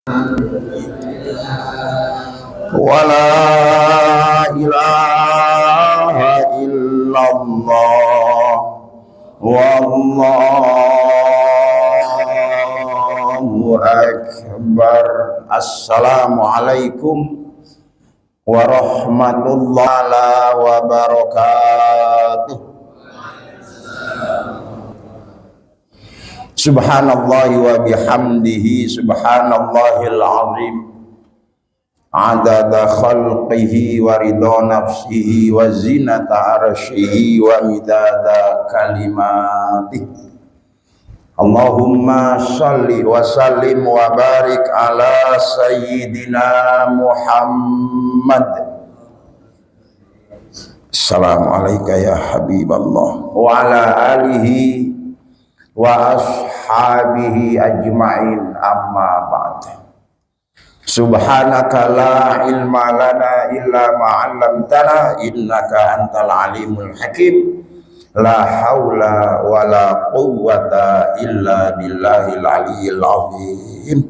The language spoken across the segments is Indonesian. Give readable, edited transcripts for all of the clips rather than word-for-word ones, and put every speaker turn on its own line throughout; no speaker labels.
Wala ilaha illallah wallahu akbar. Assalamualaikum warahmatullahi wabarakatuh. Subhanallahi wa bihamdihi subhanallahil azim adada khalqihi wa ridha nafsihi wa zinata arsyihi wa midada kalimatih. Allahumma shalli wa sallim wa barik ala sayyidina Muhammad. Assalamualaikum ya habiballah wa ala alihi wa ashabihi ajma'in, amma ba'd. Subhanaka la ilma lana illa ma 'allamtana innaka antal alimul hakim. La haula wala quwwata illa billahil aliyyil azim.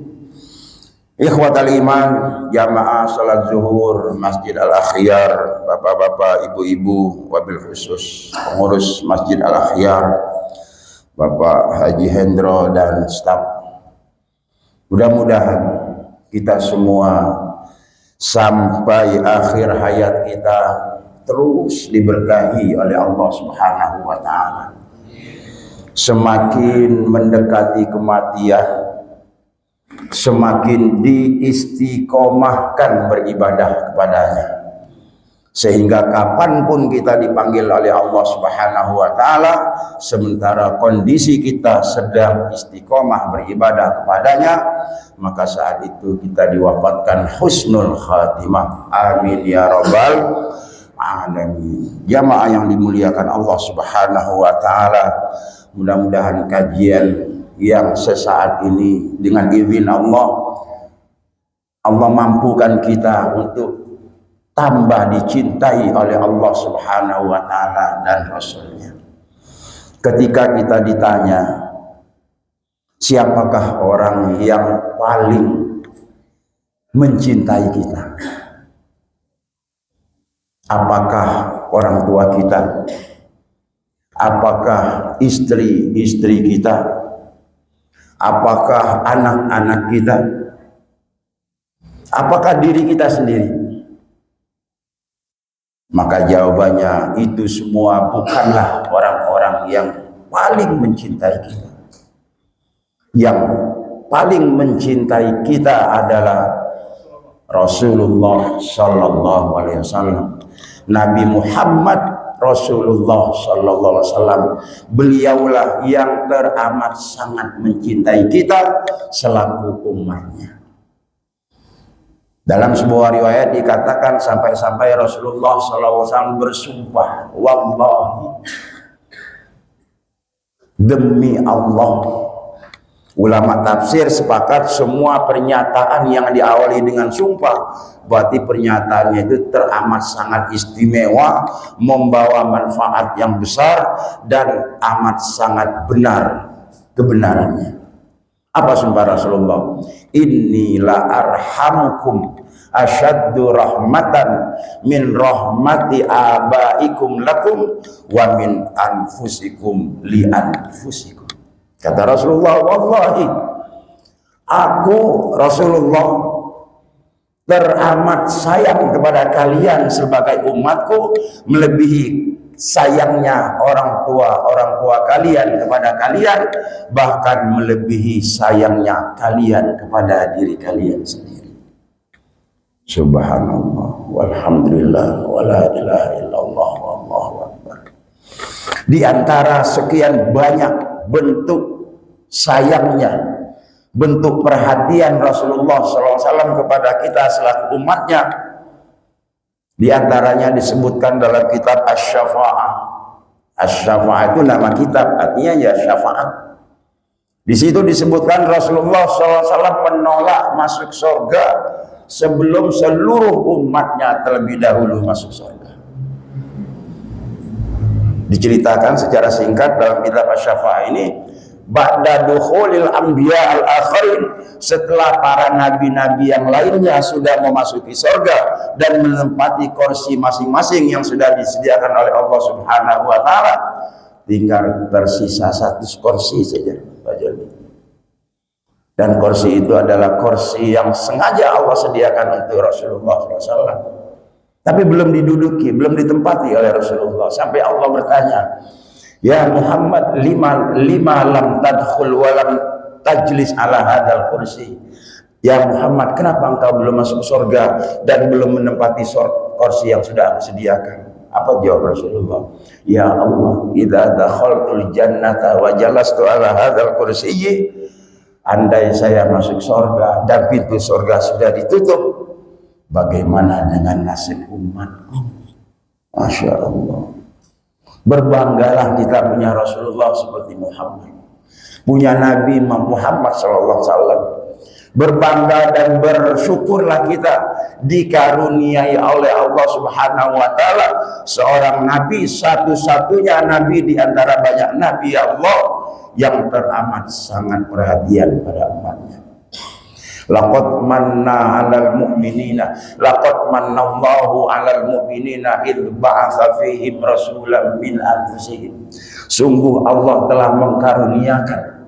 Ikhwatal iman, jamaah salat zuhur Masjid Al Akhyar, bapak-bapak, ibu-ibu, wabil khusus pengurus Masjid Al Akhyar, Bapak Haji Hendro dan staf. Mudah-mudahan kita semua sampai akhir hayat kita terus diberkahi oleh Allah Subhanahu wa taala. Semakin mendekati kematian, semakin diistiqomahkan beribadah kepadanya, sehingga kapanpun kita dipanggil oleh Allah Subhanahu wa taala, sementara kondisi kita sedang istiqomah beribadah kepadanya, maka saat itu kita diwafatkan husnul khatimah. Amin ya rabbal alamin. Jamaah yang dimuliakan Allah Subhanahu wa taala, mudah-mudahan kajian yang sesaat ini dengan izin Allah mampukan kita untuk tambah dicintai oleh Allah Subhanahu wa taala dan Rasulnya. Ketika kita ditanya, siapakah orang yang paling mencintai kita? Apakah orang tua kita? Apakah istri-istri kita? Apakah anak-anak kita? Apakah diri kita sendiri? Maka jawabannya, itu semua bukanlah orang-orang yang paling mencintai kita. Yang paling mencintai kita adalah Rasulullah Sallallahu Alaihi Wasallam, Nabi Muhammad Rasulullah Sallallahu Alaihi Wasallam. Beliaulah yang teramat sangat mencintai kita selaku umatnya. Dalam sebuah riwayat dikatakan sampai-sampai Rasulullah SAW bersumpah, wallahi, demi Allah. Ulama tafsir sepakat semua pernyataan yang diawali dengan sumpah, berarti pernyataannya itu teramat sangat istimewa, membawa manfaat yang besar dan amat sangat benar kebenarannya. Apa sumpah Rasulullah? Inni la arhamukum asyaddu rahmatan min rahmati abaikum lakum wa min anfusikum li anfusikum. Kata Rasulullah, wallahi, aku Rasulullah teramat sayang kepada kalian sebagai umatku, melebihi sayangnya orang tua kalian kepada kalian, bahkan melebihi sayangnya kalian kepada diri kalian sendiri. Subhanallah walhamdulillah wala ilaha illallah wallahu akbar. Di antara sekian banyak bentuk sayangnya, bentuk perhatian Rasulullah SAW kepada kita selaku umatnya, di antaranya disebutkan dalam kitab Asy-Syafa'ah. Asy-Syafa'ah itu nama kitab, artinya ya syafaat. Di situ disebutkan Rasulullah SAW menolak masuk surga sebelum seluruh umatnya terlebih dahulu masuk surga. Diceritakan secara singkat dalam kitab Asy-Syafa'ah ini ba'da dukhulil anbiya al-akhirin, setelah para nabi-nabi yang lainnya sudah memasuki surga dan menempati kursi masing-masing yang sudah disediakan oleh Allah Subhanahu wa taala, tinggal tersisa satu kursi saja, Pak Joni. Dan kursi itu adalah kursi yang sengaja Allah sediakan untuk Rasulullah SAW, tapi belum diduduki, belum ditempati oleh Rasulullah, sampai Allah bertanya, ya Muhammad, lima lam tadkhul wa lam tajlis ala hadzal kursi. Ya Muhammad, kenapa engkau belum masuk surga dan belum menempati kursi yang sudah aku sediakan? Apa jawab Rasulullah? Ya Allah, idza dakhaltul jannata wa jalastu ala hadzal kursiyyi, andai saya masuk surga dan pintu surga sudah ditutup, bagaimana dengan nasib umatku? Masya Allah. Berbanggalah kita punya Rasulullah seperti Muhammad, punya Nabi Muhammad SAW. Berbangga dan bersyukurlah kita dikaruniai oleh Allah Subhanahu wa taala seorang nabi, satu-satunya nabi di antara banyak nabi Allah yang teramat sangat perhatian pada umatnya. Laqad manna 'alal mu'minina, laqad mannallahu 'alal mu'minina id ba'atsa fihim rasulan min anfusihim. Sungguh Allah telah mengkaruniakan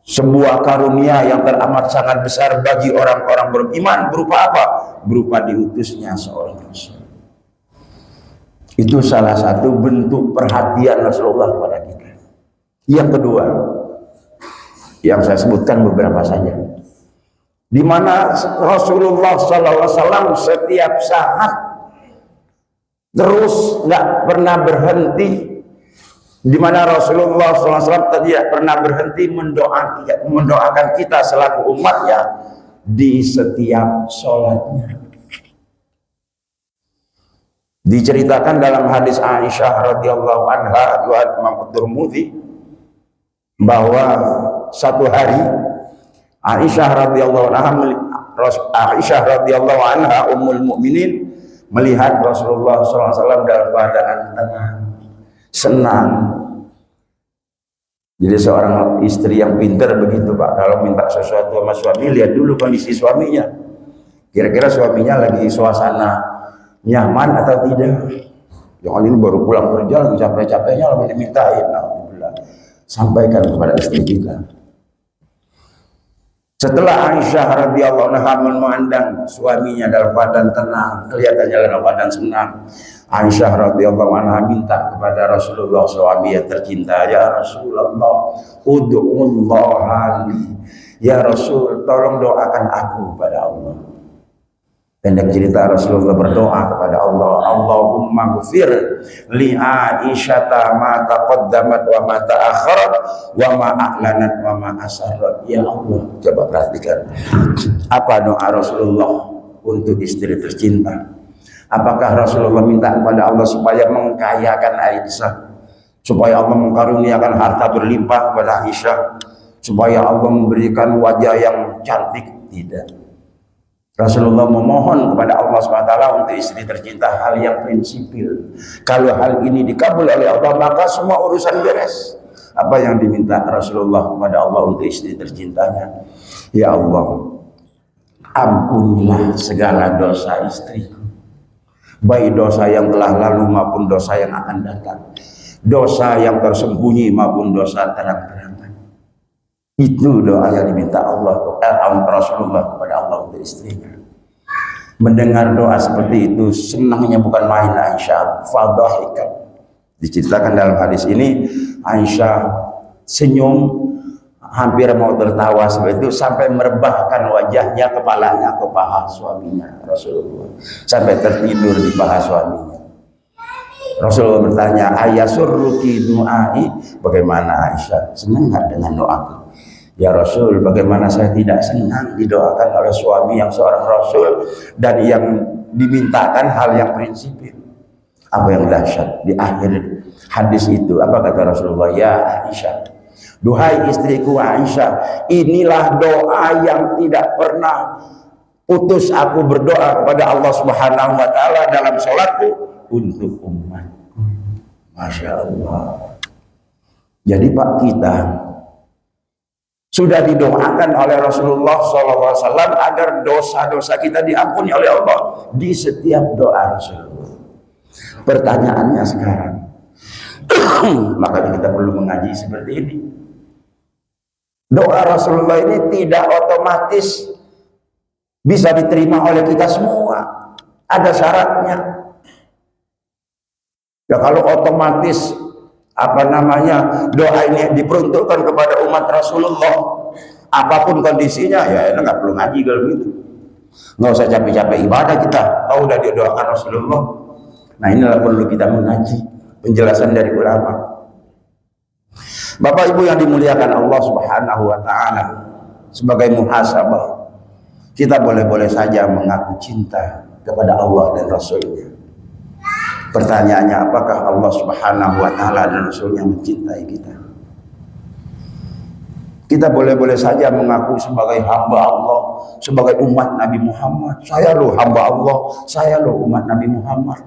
sebuah karunia yang teramat sangat besar bagi orang-orang beriman. Berupa apa? Berupa diutusnya seorang rasul. Itu salah satu bentuk perhatian Rasulullah kepada kita. Yang kedua, yang saya sebutkan beberapa saja, di mana Rasulullah SAW setiap saat terus nggak pernah berhenti, di mana Rasulullah SAW tidak pernah berhenti mendoakan kita selaku umatnya di setiap sholatnya. Diceritakan dalam hadis Aisyah radhiyallahu anha riwayat Imam Tirmidzi bahwa satu hari Aisyah radhiyallahu anha ummul mukminin melihat Rasulullah SAW dalam keadaan tenang, senang. Jadi seorang istri yang pintar begitu Pak, kalau minta sesuatu sama suami, lihat dulu kondisi suaminya, kira-kira suaminya lagi suasana nyaman atau tidak. Jangan ini baru pulang kerja lagi capek-capeknya lalu dimintain. Alhamdulillah, sampaikan kepada istri kita. Setelah Aisyah radhiyallahu anha memandang suaminya dalam keadaan tenang, kelihatannya dalam keadaan senang, Aisyah radhiyallahu anha minta kepada Rasulullah, suami yang tercinta, ya Rasulullah, ud'ullaha li. Ya Rasul, tolong doakan aku kepada Allah. Pendek cerita, Rasulullah berdoa kepada Allah, Allahumma ghfir li Aisyata ma taqaddamat wa ma ta'akharat wa ma a'lanat wa ma asarrat. Ya Allah, coba perhatikan apa doa Rasulullah untuk istri tercinta. Apakah Rasulullah minta kepada Allah supaya mengkayakan Aisyah, supaya Allah mengkaruniakan harta berlimpah kepada Aisyah, supaya Allah memberikan wajah yang cantik? Tidak. Rasulullah memohon kepada Allah SWT untuk istri tercinta hal yang prinsipil. Kalau hal ini dikabul oleh Allah, maka semua urusan beres. Apa yang diminta Rasulullah kepada Allah untuk istri tercintanya? Ya Allah, ampunilah segala dosa istriku, baik dosa yang telah lalu maupun dosa yang akan datang, dosa yang tersembunyi maupun dosa terang-terangan. Itu doa yang diminta Rasulullah kepada Allah untuk istrinya. Mendengar doa seperti itu, senangnya bukan main Aisyah. Fadhahikat. Diceritakan dalam hadis ini, Aisyah senyum, hampir mau tertawa seperti itu, sampai merebahkan wajahnya, kepalanya ke paha suaminya Rasulullah, sampai tertidur di paha suaminya. Rasulullah bertanya, ayasurruki du'ai? Bagaimana Aisyah, senang nggak dengan doaku? Ya Rasul, bagaimana saya tidak senang didoakan oleh suami yang seorang Rasul dan yang dimintakan hal yang prinsipil. Apa yang dahsyat di akhir hadis itu, apa kata Rasulullah? Ya Aisyah, duhai istriku Aisyah, inilah doa yang tidak pernah putus aku berdoa kepada Allah Subhanahu wa taala dalam sholatku untuk umatku. Masya Allah. Jadi Pak, kita sudah didoakan oleh Rasulullah SAW agar dosa-dosa kita diampuni oleh Allah di setiap doa Rasulullah. Pertanyaannya sekarang, makanya kita perlu mengaji seperti ini. Doa Rasulullah ini tidak otomatis bisa diterima oleh kita semua. Ada syaratnya. Ya kalau otomatis doa ini diperuntukkan kepada umat Rasulullah, apapun kondisinya, ya nggak perlu ngaji kalau gitu. Nggak usah capek-capek ibadah, kita tahu udah didoakan Rasulullah. Nah inilah perlu kita mengaji penjelasan dari ulama. Bapak Ibu yang dimuliakan Allah Subhanahu wa taala, sebagai muhasabah, kita boleh-boleh saja mengaku cinta kepada Allah dan Rasulnya. Pertanyaannya, apakah Allah Subhanahu wa taala dan Rasulnya mencintai kita? Kita boleh-boleh saja mengaku sebagai hamba Allah, sebagai umat Nabi Muhammad. Saya loh hamba Allah, saya loh umat Nabi Muhammad.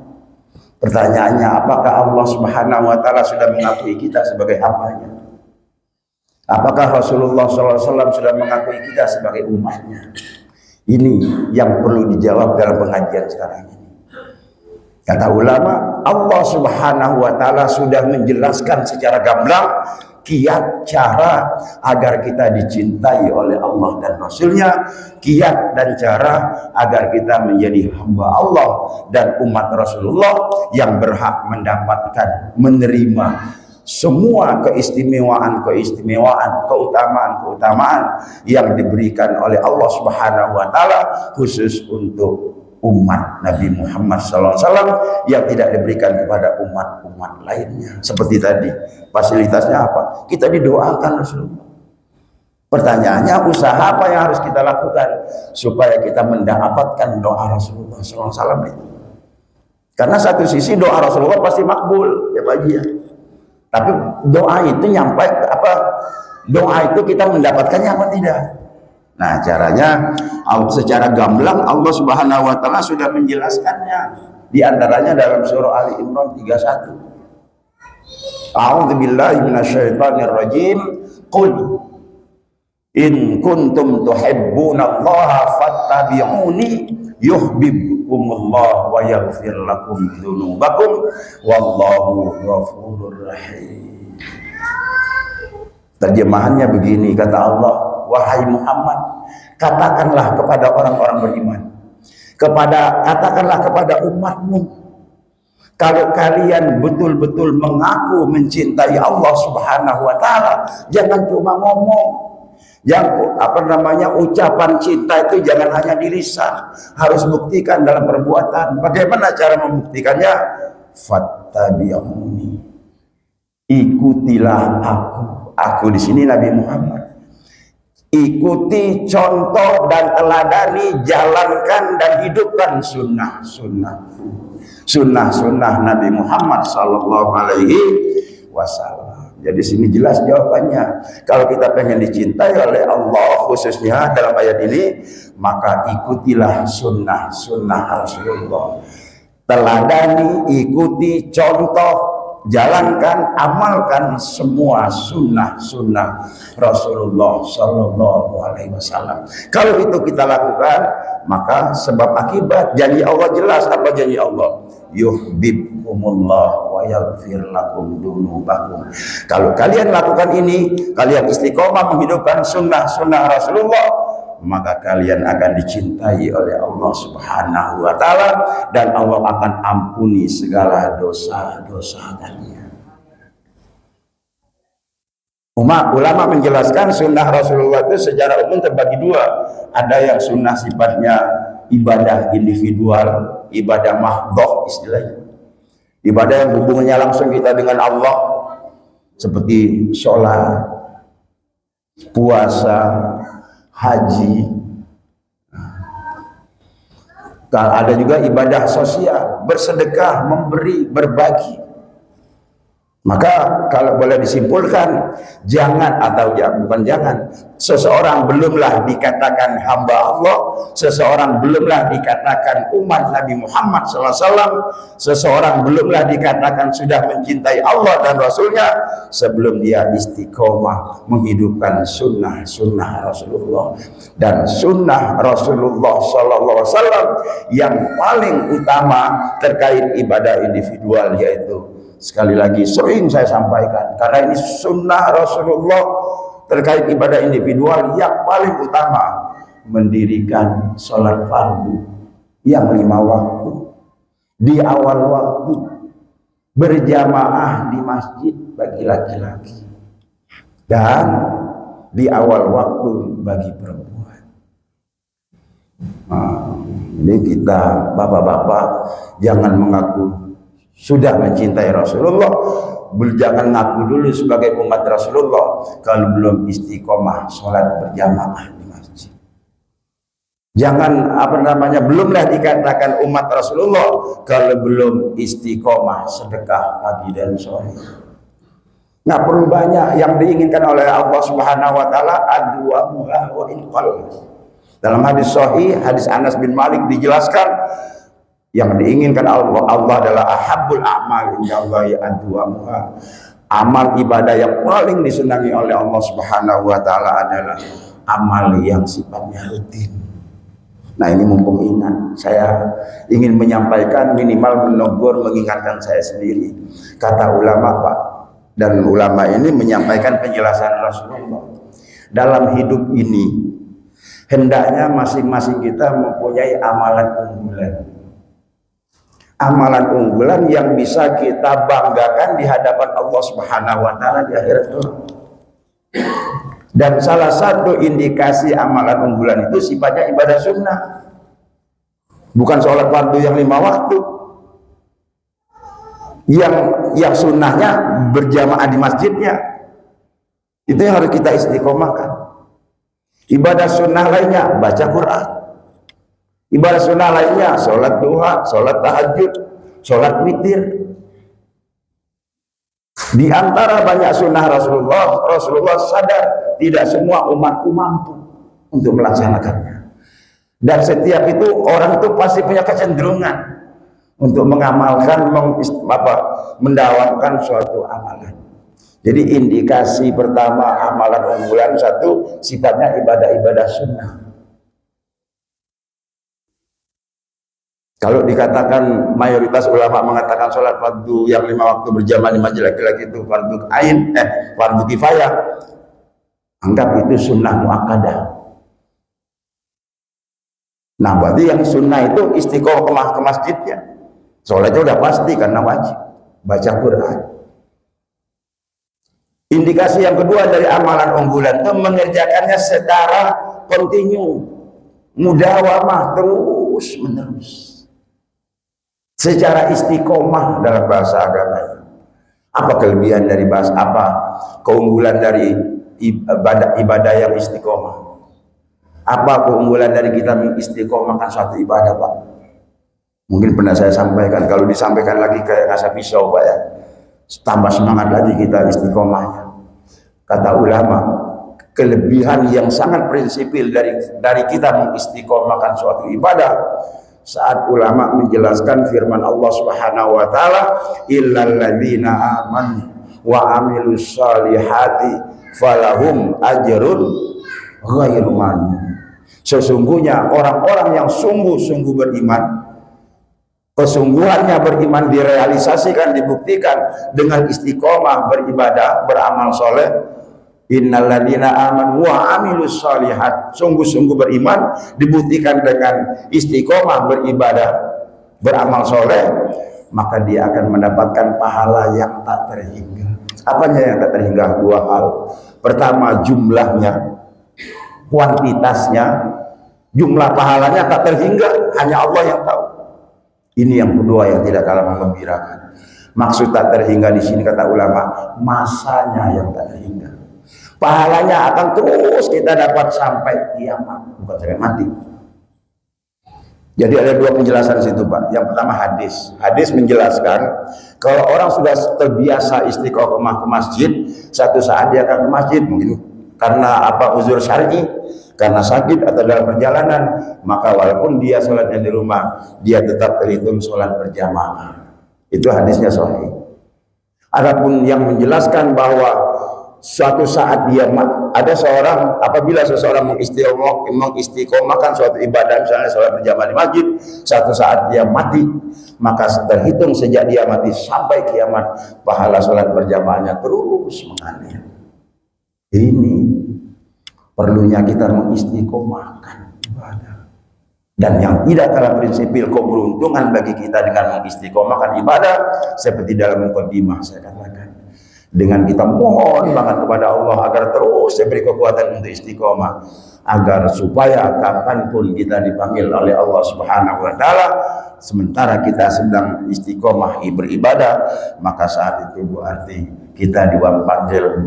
Pertanyaannya, apakah Allah Subhanahu wa taala sudah mengakui kita sebagai hambanya? Apakah Rasulullah SAW sudah mengakui kita sebagai umatnya? Ini yang perlu dijawab dalam pengajian sekarang ini. Kata ulama, Allah Subhanahu wa taala sudah menjelaskan secara gamblang kiat cara agar kita dicintai oleh Allah dan Rasulnya, kiat dan cara agar kita menjadi hamba Allah dan umat Rasulullah yang berhak mendapatkan, menerima semua keistimewaan-keistimewaan, keutamaan-keutamaan yang diberikan oleh Allah Subhanahu wa taala khusus untuk umat Nabi Muhammad SAW yang tidak diberikan kepada umat-umat lainnya. Seperti tadi, fasilitasnya apa? Kita didoakan Rasulullah. Pertanyaannya, usaha apa yang harus kita lakukan supaya kita mendapatkan doa Rasulullah SAW itu? Karena satu sisi doa Rasulullah pasti makbul, ya Pak Haji. Tapi doa itu doa itu kita mendapatkannya apa tidak? Nah caranya secara gamblang Allah Subhanahu wa taala sudah menjelaskannya, di antaranya dalam surah Ali Imran 31. A'udzubillahi minasyaitonirrajim. Qul in kuntum tuhibbunallaha fattabi'uni yuhibbukumullah wa yaghfir lakum dzunubakum wallahu ghafurur rahim. Terjemahannya begini, kata Allah, wahai Muhammad, katakanlah kepada orang-orang beriman, katakanlah kepada umatmu, kalau kalian betul-betul mengaku mencintai Allah Subhanahu wa taala, jangan cuma ngomong. Ucapan cinta itu jangan hanya di lisan, harus buktikan dalam perbuatan. Bagaimana cara membuktikannya? Fattabi'uni, ikutilah aku di sini Nabi Muhammad. Ikuti, contoh dan teladani, jalankan dan hidupkan sunnah Nabi Muhammad sallallahu alaihi wasallam. Jadi sini jelas jawabannya. Kalau kita pengen dicintai oleh Allah khususnya dalam ayat ini, maka ikutilah sunnah Rasulullah. Teladani, ikuti, contoh, jalankan, amalkan semua sunnah Rasulullah Sallallahu Alaihi Wasallam. Kalau itu kita lakukan, maka sebab akibat janji Allah jelas. Apa janji Allah? Yuhibbukumullah wa yaghfir lakum dzunubakum. Kalau kalian lakukan ini, kalian istiqomah menghidupkan sunnah Rasulullah, maka kalian akan dicintai oleh Allah Subhanahu wa taala dan Allah akan ampuni segala dosa-dosa kalian. Ulama menjelaskan sunnah Rasulullah itu secara umum terbagi dua. Ada yang sunnah sifatnya ibadah individual, ibadah mahdhah istilahnya. Ibadah yang hubungannya langsung kita dengan Allah, seperti sholat, puasa, haji. Ada juga ibadah sosial, bersedekah, memberi, berbagi. Maka kalau boleh disimpulkan, jangan atau ya, bukan jangan, seseorang belumlah dikatakan hamba Allah, seseorang belumlah dikatakan umat Nabi Muhammad SAW, seseorang belumlah dikatakan sudah mencintai Allah dan Rasulnya sebelum dia istiqomah menghidupkan sunnah Rasulullah. Dan sunnah Rasulullah SAW yang paling utama terkait ibadah individual, yaitu sekali lagi sering saya sampaikan, karena ini sunnah Rasulullah terkait ibadah individual yang paling utama, mendirikan sholat fardu yang 5 waktu di awal waktu, berjamaah di masjid bagi laki-laki dan di awal waktu bagi perempuan. Ini kita bapak-bapak jangan mengaku sudah mencintai Rasulullah, jangan ngaku dulu sebagai umat Rasulullah kalau belum istiqomah sholat berjamaah di masjid. Jangan belumlah dikatakan umat Rasulullah kalau belum istiqomah sedekah pagi dan sore. Nggak perlu banyak, yang diinginkan oleh Allah Subhanahu wa taala adwamuha wa in qall. Dalam hadis sahih, hadis Anas bin Malik dijelaskan, yang diinginkan Allah adalah ahabbul a'mal indallahi adwamuha. Amal ibadah yang paling disenangi oleh Allah Subhanahu wa taala adalah amal yang sifatnya rutin. Nah, ini mumpung ingat, saya ingin menyampaikan, minimal menegur, mengingatkan saya sendiri. Kata ulama, Pak, dan ulama ini menyampaikan penjelasan Rasulullah. Dalam hidup ini hendaknya masing-masing kita mempunyai amalan unggulan. Amalan unggulan yang bisa kita banggakan di hadapan Allah Subhanahu wa taala di akhirat kelak. Dan salah satu indikasi amalan unggulan itu sifatnya ibadah sunnah. Bukan sholat fardu yang 5 waktu. Yang sunnahnya berjamaah di masjidnya. Itu yang harus kita istiqomahkan. Ibadah sunnah lainnya baca Quran. Ibadah sunnah lainnya sholat duha, sholat tahajud, sholat witir. Di antara banyak sunnah Rasulullah sadar tidak semua umatku mampu untuk melaksanakannya. Dan setiap itu orang itu pasti punya kecenderungan untuk mengamalkan, mendawamkan suatu amalan. Jadi indikasi pertama amalan unggulan, satu, sifatnya ibadah-ibadah sunnah. Kalau dikatakan mayoritas ulama mengatakan sholat fardu yang 5 waktu berjamaah di masjid laki-laki itu fardu ain, fardu kifayah, anggap itu sunnah muakkadah. Nah, berarti yang sunnah itu istiqomah ke masjidnya. Sholatnya udah pasti karena wajib baca Quran. Indikasi yang kedua dari amalan unggulan itu mengerjakannya secara kontinu, mudawamah, terus menerus, secara istiqomah dalam bahasa agama. Apa kelebihan dari bahasa, apa keunggulan dari ibadah yang istiqomah? Apa keunggulan dari kita mengistiqomahkan suatu ibadah, Pak? Mungkin pernah saya sampaikan, kalau disampaikan lagi kayak ngasah pisau, Pak, ya, tambah semangat lagi kita istiqomahnya. Kata ulama, kelebihan yang sangat prinsipil dari kita mengistiqomahkan suatu ibadah, saat ulama menjelaskan firman Allah Subhanahu wa taala, illal ladzina amanu wa amilus solihati falahum ajrun ghairu mamnun. Sesungguhnya orang-orang yang sungguh-sungguh beriman, kesungguhannya beriman direalisasikan, dibuktikan dengan istiqomah beribadah, beramal soleh. Innalladzina amanu wa amilus sholihat, sungguh-sungguh beriman dibuktikan dengan istiqomah beribadah, beramal soleh, maka dia akan mendapatkan pahala yang tak terhingga. Apanya yang tak terhingga? 2 hal. Pertama, jumlahnya, kuantitasnya, jumlah pahalanya tak terhingga, hanya Allah yang tahu. Ini yang kedua yang tidak kalah menggembirakan. Maksud tak terhingga di sini kata ulama, masanya yang tak terhingga. Pahalanya akan terus kita dapat sampai kiamat, bukan sampai mati. Jadi ada dua penjelasan situ Pak. Yang pertama hadis. Hadis menjelaskan kalau orang sudah terbiasa istiqomah ke masjid, satu saat dia akan ke masjid, mungkin karena apa uzur syar'i, karena sakit atau dalam perjalanan, maka walaupun dia sholatnya di rumah, dia tetap terhitung sholat berjamaah. Itu hadisnya sahih. Adapun yang menjelaskan bahwa suatu saat dia ada seorang, apabila seseorang mengistiqomahkan suatu ibadah, misalnya sholat berjamaah di masjid, suatu saat dia mati, maka terhitung sejak dia mati sampai kiamat, pahala sholat berjamaahnya terus mengalir. Ini perlunya kita mengistiqomahkan ibadah. Dan yang tidak kalah prinsipil, keberuntungan bagi kita dengan mengistiqomahkan ibadah, seperti dalam mukadimah saya katakan, dengan kita mohon banget kepada Allah agar terus diberi kekuatan untuk istiqomah, agar supaya kapanpun kita dipanggil oleh Allah Subhanahu wa Ta'ala, sementara kita sedang istiqomah beribadah, maka saat itu berarti kita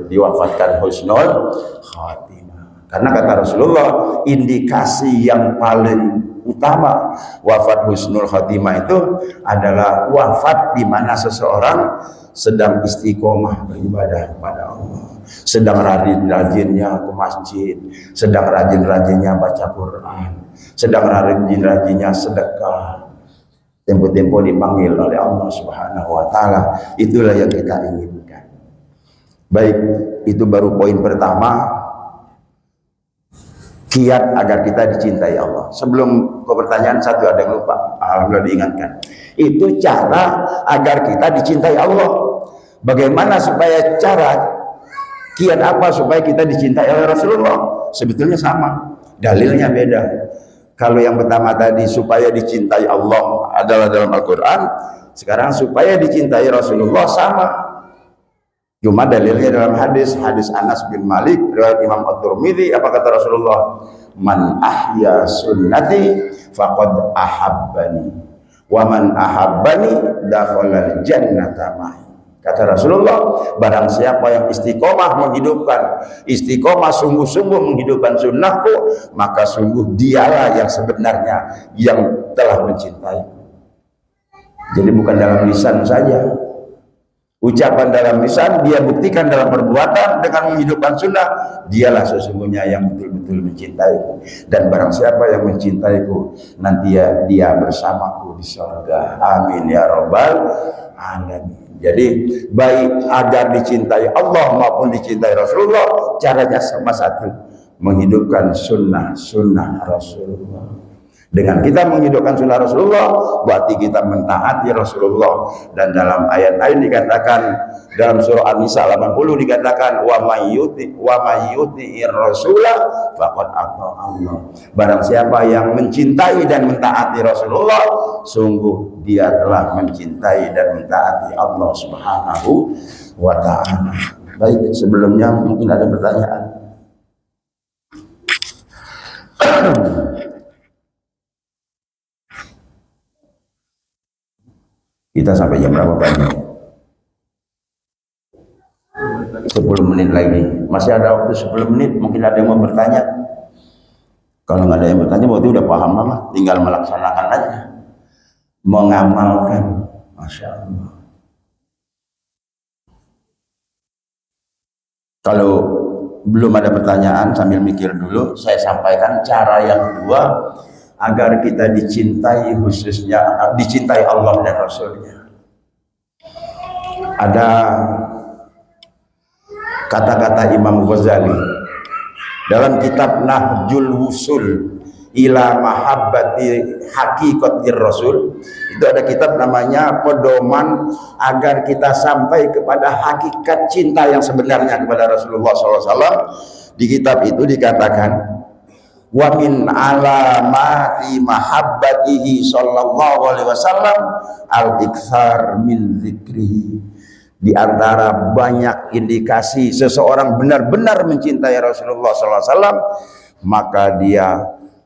diwafatkan husnul khatimah. Karena kata Rasulullah, indikasi yang paling utama wafat husnul khatimah itu adalah wafat di mana seseorang sedang istiqomah beribadah kepada Allah, sedang rajin-rajinnya ke masjid, sedang rajin-rajinnya baca Quran, sedang rajin-rajinnya sedekah, tempo-tempo dipanggil oleh Allah Subhanahu wa Ta'ala. Itulah yang kita inginkan. Baik, itu baru poin pertama, kiat agar kita dicintai Allah. Sebelum ke pertanyaan satu ada yang lupa, alhamdulillah diingatkan. Itu cara agar kita dicintai Allah. Bagaimana supaya kiat apa supaya kita dicintai oleh Rasulullah? Sebetulnya sama, dalilnya beda. Kalau yang pertama tadi supaya dicintai Allah adalah dalam Al-Quran, sekarang supaya dicintai Rasulullah sama. Cuma dalilnya dalam hadis Anas bin Malik riwayat Imam At-Tirmidzi, apa kata Rasulullah? Man ahya sunnati faqad ahabbani wa man ahabbani dakhalal jannata ma'i. Kata Rasulullah, barang siapa yang istiqomah sungguh-sungguh menghidupkan sunnahku, maka sungguh dialah yang sebenarnya yang telah mencintai. Jadi bukan dalam lisan saja, ucapan dalam lisan, dia buktikan dalam perbuatan dengan menghidupkan sunnah, dialah sesungguhnya yang betul-betul mencintaiku. Dan barang siapa yang mencintaiku, nanti dia bersamaku di surga. Amin ya rabbal alamin. Jadi baik agar dicintai Allah maupun dicintai Rasulullah, caranya sama satu, menghidupkan sunnah Rasulullah. Dengan kita menghidupkan sunnah Rasulullah, berarti kita mentaati Rasulullah. Dan dalam ayat lain dikatakan, dalam surah An-Nisa 80 dikatakan, wa mayyuti'ir rasulah faqad ata Allah. Barang siapa yang mencintai dan mentaati Rasulullah, sungguh dia telah mencintai dan mentaati Allah Subhanahu wa Ta'ala. Baik, sebelumnya mungkin ada pertanyaan. Kita sampai jam berapa Pak? 10 menit lagi. Masih ada waktu 10 menit. Mungkin ada yang mau bertanya. Kalau nggak ada yang bertanya, berarti udah paham lah. Tinggal melaksanakan aja, mengamalkan. Masya Allah. Kalau belum ada pertanyaan, sambil mikir dulu, saya sampaikan cara yang kedua agar kita dicintai, khususnya dicintai Allah dan Rasulnya. Ada kata-kata Imam Ghazali dalam kitab Nahjul Wusul ila Mahabbati Haqiqatir Rasul. Itu ada kitab namanya Pedoman agar kita sampai kepada hakikat cinta yang sebenarnya kepada Rasulullah SAW. Di kitab itu dikatakan, wa min alamati mahabbatihi sallallahu alaihi wasallam al-iktsar min zikrihi. Di antara banyak indikasi seseorang benar-benar mencintai Rasulullah sallallahu alaihi wasallam, maka dia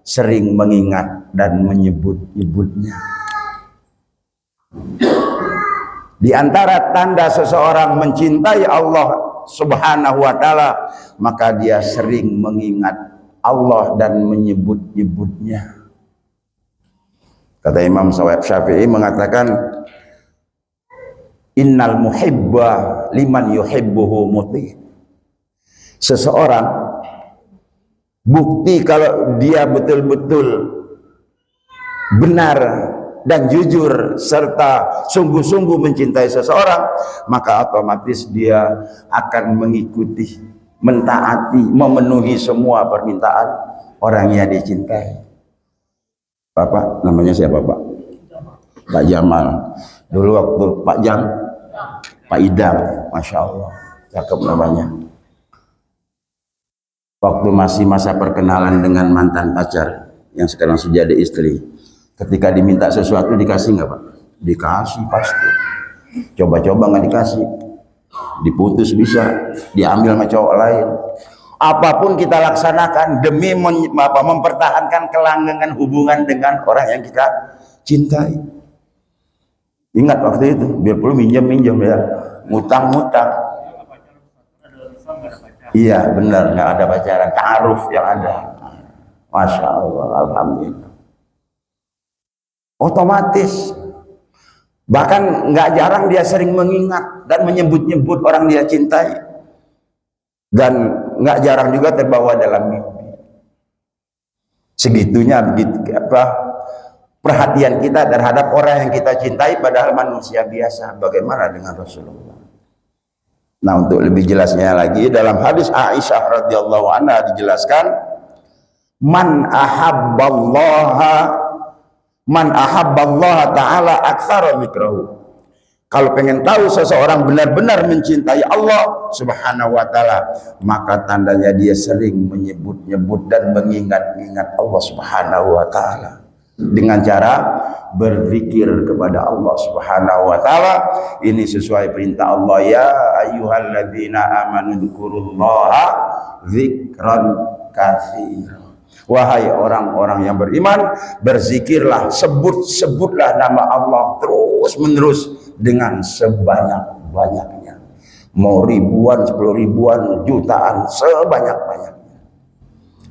sering mengingat dan menyebut-nyebutnya. Di antara tanda seseorang mencintai Allah Subhanahu wa Ta'ala, maka dia sering mengingat Allah dan menyebut-nyebutnya. Kata Imam Syafi'i mengatakan, innal muhibba liman yuhibbuhu muti. Seseorang bukti kalau dia betul-betul benar dan jujur serta sungguh-sungguh mencintai seseorang, maka otomatis dia akan mengikuti, mentaati, memenuhi semua permintaan orang yang dicintai. Bapak, namanya siapa Pak? Pak Jamal. Dulu waktu Pak Idam, Masya Allah, cakep namanya. Waktu masih masa perkenalan dengan mantan pacar yang sekarang sudah ada istri, ketika diminta sesuatu dikasih nggak Pak? Dikasih pasti. Coba-coba nggak dikasih, diputus bisa, diambil sama cowok lain. Apapun kita laksanakan demi mempertahankan kelanggengan hubungan dengan orang yang kita cintai. Ingat waktu itu, biar perlu minjem ya, ngutang-ngutang. Iya benar, nggak ada pacaran, ta'aruf yang ada. Masya Allah, alhamdulillah. Otomatis, bahkan nggak jarang dia sering mengingat dan menyebut-nyebut orang dia cintai, dan nggak jarang juga terbawa dalam mimpi. Segitunya begitu perhatian kita terhadap orang yang kita cintai, padahal manusia biasa. Bagaimana dengan Rasulullah? Nah, untuk lebih jelasnya lagi, dalam hadis Aisyah radhiyallahu anha dijelaskan, man ahabballaha ta'ala aktsara dzikrahu. Kalau pengen tahu seseorang benar-benar mencintai Allah Subhanahu wa taala, maka tandanya dia sering menyebut-nyebut dan mengingat-ingat Allah Subhanahu wa taala dengan cara berzikir kepada Allah Subhanahu wa taala. Ini sesuai perintah Allah, ya ayyuhalladzina amanu dzkurullaha dzikran katsira. Wahai orang-orang yang beriman, berzikirlah, sebutlah nama Allah terus menerus dengan sebanyak-banyaknya. Mau ribuan, 10 ribuan, jutaan, sebanyak-banyaknya.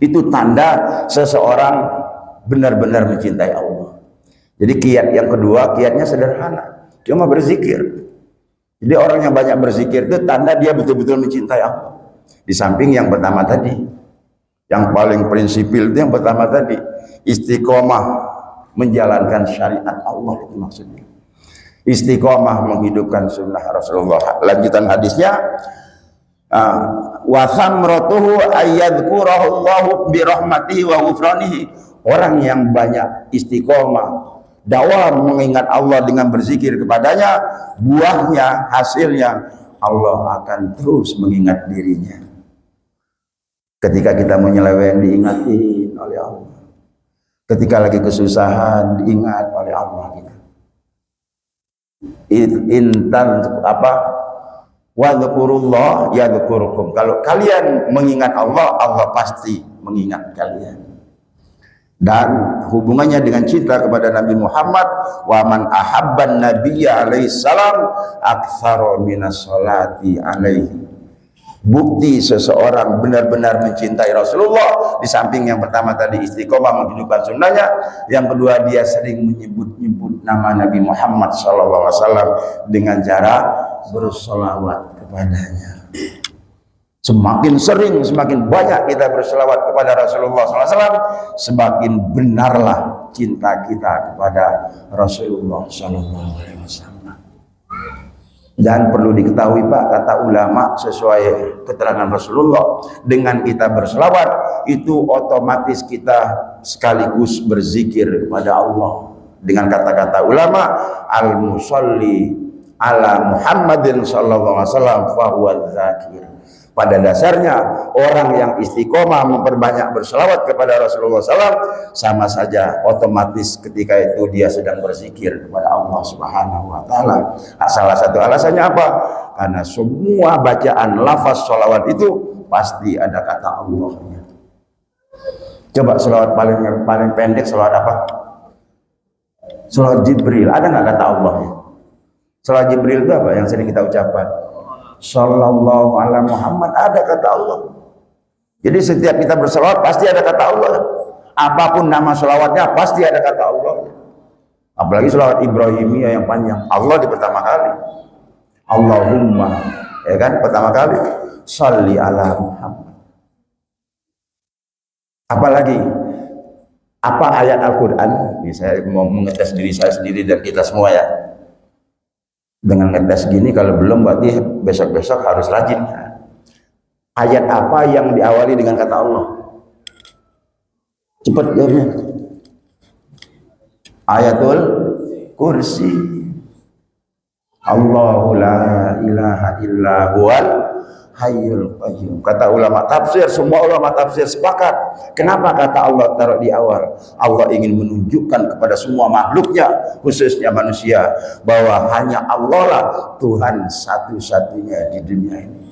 Itu tanda seseorang benar-benar mencintai Allah. Jadi kiat yang kedua, kiatnya sederhana, cuma berzikir. Jadi orang yang banyak berzikir itu tanda dia betul-betul mencintai Allah. Di samping yang pertama tadi, yang paling prinsipil itu yang pertama tadi, istiqomah menjalankan syariat Allah, itu maksudnya. Istiqomah menghidupkan sunnah Rasulullah. Lanjutan hadisnya, wa thamratuhu ayyadhkurahu Allahu bi rahmatihi wa ghufranihi. Orang yang banyak istiqomah, dawam mengingat Allah dengan berzikir kepadanya, buahnya, hasilnya Allah akan terus mengingat dirinya. Ketika kita menyeleweng, diingatin oleh Allah. Ketika lagi kesusahan, diingat oleh Allah kita. Intan apa? Wa dzkurullah yadzkurukum. Kalau kalian mengingat Allah, Allah pasti mengingat kalian. Dan hubungannya dengan cinta kepada Nabi Muhammad, wa man ahabban nabiyya alaihi salam aktsara minas sholati alaihi. Bukti seseorang benar-benar mencintai Rasulullah, di samping yang pertama tadi istiqomah menghidupkan sunnahnya, yang kedua dia sering menyebut-nyebut nama Nabi Muhammad SAW dengan cara bersolawat kepadanya. Semakin sering, semakin banyak kita berselawat kepada Rasulullah SAW, semakin benarlah cinta kita kepada Rasulullah SAW. Dan perlu diketahui Pak, kata ulama sesuai keterangan Rasulullah, dengan kita berselawat itu otomatis kita sekaligus berzikir kepada Allah. Dengan kata-kata ulama, al-musalli ala Muhammadin sallallahu alaihi wasallam fahuwa dzakir. Pada dasarnya orang yang istiqomah memperbanyak berselawat kepada Rasulullah SAW, sama saja otomatis ketika itu dia sedang berzikir kepada Allah Subhanahu wa taala. Salah satu alasannya apa? Karena semua bacaan lafaz sholawat itu pasti ada kata Allahnya. Coba selawat paling pendek, selawat apa? Selawat Jibril, ada nggak kata Allahnya? Selawat Jibril itu apa yang sering kita ucapkan? Sallallahu ala Muhammad, ada kata Allah. Jadi setiap kita berselawat pasti ada kata Allah. Apapun nama selawatnya pasti ada kata Allah. Apalagi selawat Ibrahimiyah yang panjang. Allah di pertama kali. Allahumma, ya kan, pertama kali. Shalli ala Muhammad. Apalagi apa ayat Al-Quran? Ini saya mau mengetes diri saya sendiri dan kita semua ya. Dengan ngetes gini, kalau belum berarti besok-besok harus rajin. Ayat apa yang diawali dengan kata Allah? Cepat jawabnya. Ayatul Kursi. Allahu la ilaha illa huwal hayyul qayyum. Kata ulama tafsir, semua ulama tafsir sepakat. Kenapa kata Allah taruh di awal? Allah ingin menunjukkan kepada semua makhluknya, khususnya manusia, bahwa hanya Allah lah Tuhan satu-satunya di dunia ini,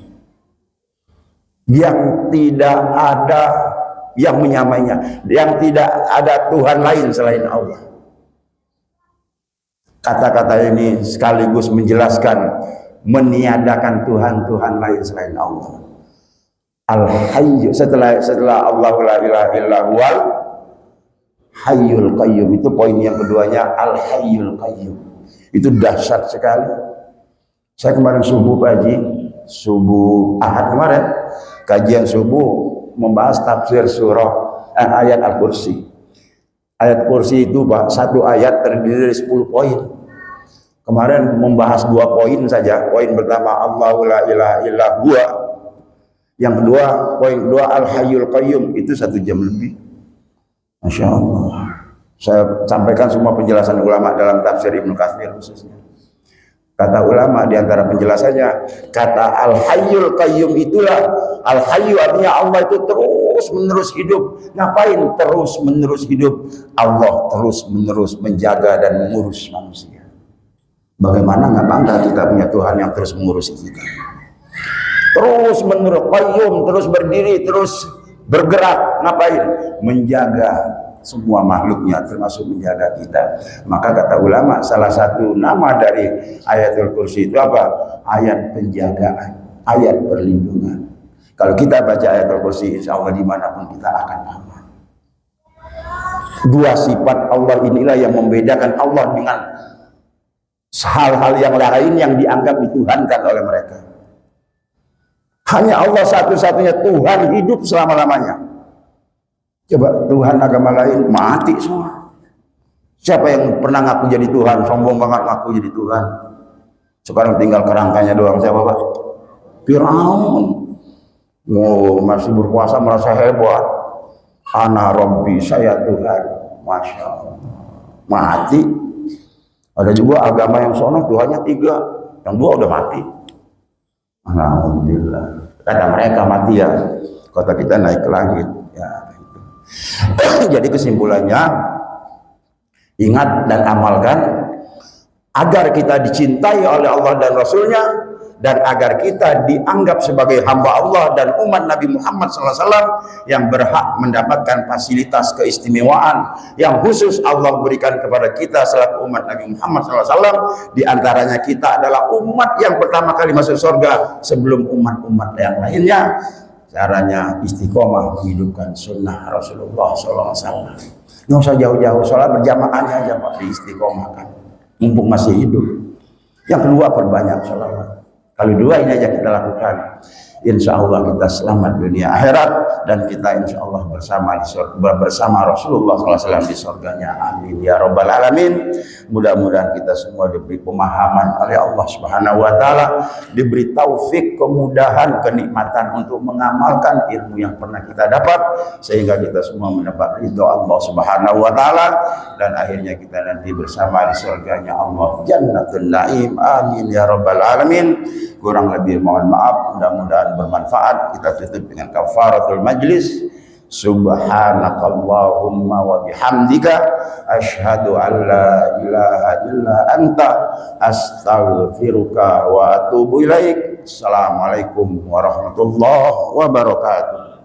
yang tidak ada yang menyamainya, yang tidak ada Tuhan lain selain Allah. Kata-kata ini sekaligus menjelaskan meniadakan Tuhan lain selain Allah. Al-Hayy, setelah Allahu la ilaha illa huwal Hayyul Qayyum, itu poin yang keduanya, Al-Hayyul Qayyum. Itu dahsyat sekali. Saya kemarin subuh Pak Haji, subuh Ahad kemarin, kajian subuh membahas tafsir surah ayat Al-Kursi. Ayat Kursi itu Pak, satu ayat terdiri dari 10 poin. Kemarin membahas 2 poin saja. Poin pertama Allahu la ilaha illa huwa. Yang kedua, poin kedua Al-Hayyul Qayyum, itu 1 jam lebih. Masya Allah. Saya sampaikan semua penjelasan ulama dalam tafsir Ibnu Katsir khususnya. Kata ulama di antara penjelasannya, kata Al-Hayyul Qayyum itulah, Al-Hayyu artinya Allah itu terus menerus hidup. Ngapain terus menerus hidup? Allah terus menerus menjaga dan mengurus manusia. Bagaimana nggak bangga kita punya Tuhan yang terus mengurus kita? Terus menerus Qayyum, terus berdiri, terus bergerak. Ngapain? Menjaga semua makhluknya, termasuk menjaga kita. Maka kata ulama, salah satu nama dari ayatul Kursi itu apa? Ayat penjagaan, ayat perlindungan. Kalau kita baca ayatul Kursi, insya Allah dimanapun kita akan aman. 2 sifat Allah inilah yang membedakan Allah dengan hal-hal yang lain yang dianggap dituhankan oleh mereka. Hanya Allah satu-satunya Tuhan hidup selama-lamanya. Coba Tuhan agama lain mati semua. Siapa yang pernah ngaku jadi Tuhan, sombong banget ngaku jadi Tuhan? Sekarang tinggal kerangkanya doang. Siapa Pak? Firaun. Oh, masih berkuasa merasa hebat. Ana Rabbi, saya Tuhan. Masya Allah. Mati. Ada juga agama yang sono Tuhannya 3, yang 2 udah mati. Alhamdulillah. Kata mereka mati ya, kata kita naik ke langit. Ya, gitu. Jadi kesimpulannya, ingat dan amalkan agar kita dicintai oleh Allah dan Rasulnya, dan agar kita dianggap sebagai hamba Allah dan umat Nabi Muhammad SAW yang berhak mendapatkan fasilitas keistimewaan yang khusus Allah berikan kepada kita selaku umat Nabi Muhammad SAW. Di antaranya kita adalah umat yang pertama kali masuk surga sebelum umat-umat yang lainnya. Caranya istiqomah menghidupkan sunnah Rasulullah SAW. Nggak usah jauh-jauh, sholat berjamaahnya aja Pak, diistiqomahkan mumpung masih hidup. Yang kedua, perbanyak sholawat. Kalau 2 ini aja kita lakukan, insya Allah kita selamat dunia akhirat, dan kita insya Allah bersama Rasulullah SAW di surganya. Amin ya Rabbal Alamin. Mudah-mudahan kita semua diberi pemahaman oleh Allah Subhanahu Wa Taala, diberi taufik, kemudahan, kenikmatan untuk mengamalkan ilmu yang pernah kita dapat, sehingga kita semua mendapat ridho Allah Subhanahu Wa Taala, dan akhirnya kita nanti bersama di surganya Allah, Jannatul Naim. Amin ya Rabbal Alamin. Kurang lebih mohon maaf, mudah-mudahan bermanfaat. Kita tutup dengan kafaratul majlis. Subhanakallahumma wa bihamdika asyhadu an la ilaha illa anta astaghfiruka wa atubu ilaik. Assalamualaikum warahmatullahi wabarakatuh.